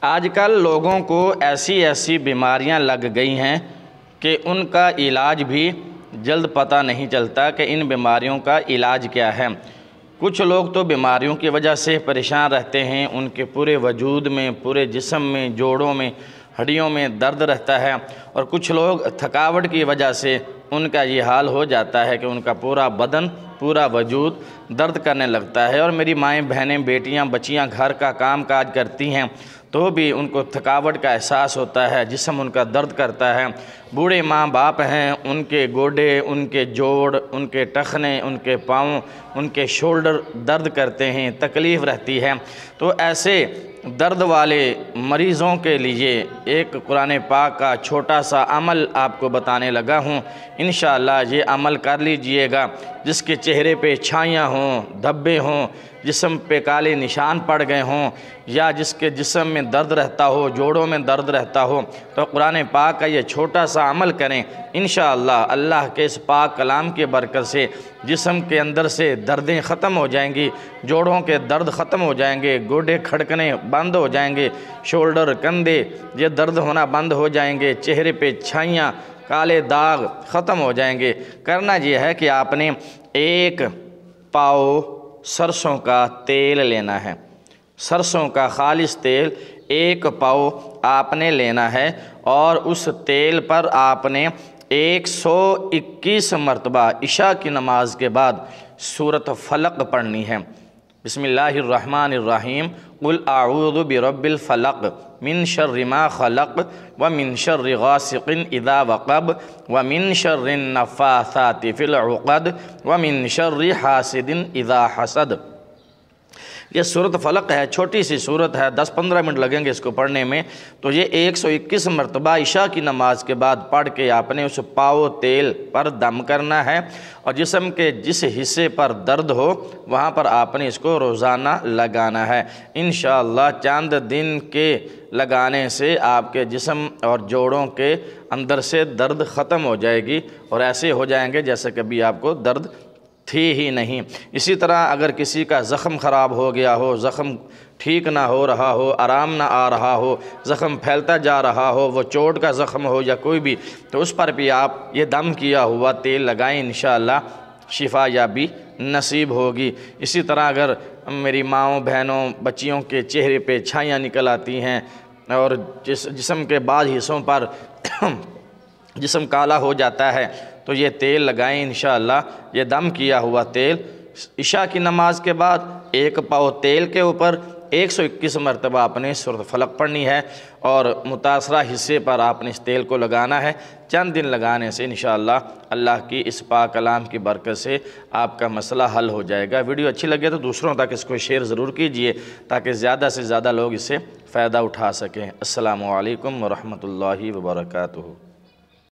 آج کل لوگوں کو ایسی ایسی بیماریاں لگ گئی ہیں کہ ان کا علاج بھی جلد پتہ نہیں چلتا کہ ان بیماریوں کا علاج کیا ہے۔ کچھ لوگ تو بیماریوں کی وجہ سے پریشان رہتے ہیں، ان کے پورے وجود میں، پورے جسم میں، جوڑوں میں، ہڈیوں میں درد رہتا ہے، اور کچھ لوگ تھکاوٹ کی وجہ سے ان کا یہ حال ہو جاتا ہے کہ ان کا پورا بدن، پورا وجود درد کرنے لگتا ہے۔ اور میری مائیں، بہنیں، بیٹیاں، بچیاں گھر کا کام کاج کرتی ہیں تو بھی ان کو تھکاوٹ کا احساس ہوتا ہے، جسم ان کا درد کرتا ہے۔ بوڑھے ماں باپ ہیں، ان کے گوڈے، ان کے جوڑ، ان کے ٹخنے، ان کے پاؤں، ان کے شولڈر درد کرتے ہیں، تکلیف رہتی ہے۔ تو ایسے درد والے مریضوں کے لیے ایک قرآن پاک کا چھوٹا سا عمل آپ کو بتانے لگا ہوں۔ انشاءاللہ یہ عمل کر لیجئے گا۔ جس کے چہرے پہ چھائیاں ہوں، دھبے ہوں، جسم پہ کالے نشان پڑ گئے ہوں، یا جس کے جسم میں درد رہتا ہو، جوڑوں میں درد رہتا ہو، تو قرآن پاک کا یہ چھوٹا سا عمل کریں۔ انشاءاللہ اللہ کے اس پاک کلام کی برکت سے جسم کے اندر سے دردیں ختم ہو جائیں گی، جوڑوں کے درد ختم ہو جائیں گے، گوڈے کھڑکنے بند ہو جائیں گے، شولڈر، کندھے یہ درد ہونا بند ہو جائیں گے، چہرے پہ چھائیاں، کالے داغ ختم ہو جائیں گے۔ کرنا یہ ہے کہ آپ نے ایک پاؤ سرسوں کا تیل لینا ہے، سرسوں کا خالص تیل ایک پاؤ آپ نے لینا ہے، اور اس تیل پر آپ نے 121 مرتبہ عشاء کی نماز کے بعد سورۃ فلق پڑھنی ہے۔ بسم اللہ الرحمن الرحیم، قل اعوذ برب الفلق من شر ما خلق ومن شر غاسق اذا وقب ومن شر النفاثات فی العقد ومن شر حاسد اذا حسد۔ یہ سورۃ فلق ہے، چھوٹی سی سورت ہے، 10-15 منٹ لگیں گے اس کو پڑھنے میں۔ تو یہ 121 مرتبہ عشاء کی نماز کے بعد پڑھ کے آپ نے اس پاؤ تیل پر دم کرنا ہے، اور جسم کے جس حصے پر درد ہو وہاں پر آپ نے اس کو روزانہ لگانا ہے۔ انشاءاللہ چند دن کے لگانے سے آپ کے جسم اور جوڑوں کے اندر سے درد ختم ہو جائے گی، اور ایسے ہو جائیں گے جیسے کبھی آپ کو درد تھی ہی نہیں۔ اسی طرح اگر کسی کا زخم خراب ہو گیا ہو، زخم ٹھیک نہ ہو رہا ہو، آرام نہ آ رہا ہو، زخم پھیلتا جا رہا ہو، وہ چوٹ کا زخم ہو یا کوئی بھی، تو اس پر بھی آپ یہ دم کیا ہوا تیل لگائیں، انشاءاللہ شفا یابی نصیب ہوگی۔ اسی طرح اگر میری ماؤں، بہنوں، بچیوں کے چہرے پہ چھائیاں نکل آتی ہیں، اور جسم کے بعض حصوں پر جسم کالا ہو جاتا ہے، تو یہ تیل لگائیں انشاءاللہ۔ یہ دم کیا ہوا تیل عشاء کی نماز کے بعد ایک پاؤ تیل کے اوپر 121 مرتبہ آپ نے سورۃ فلق پڑھنی ہے، اور متاثرہ حصے پر آپ نے اس تیل کو لگانا ہے۔ چند دن لگانے سے انشاءاللہ اللہ کی اس پاک کلام کی برکت سے آپ کا مسئلہ حل ہو جائے گا۔ ویڈیو اچھی لگے تو دوسروں تک اس کو شیئر ضرور کیجئے تاکہ زیادہ سے زیادہ لوگ اس سے فائدہ اٹھا سکیں۔ السلام علیکم ورحمۃ اللہ وبرکاتہ۔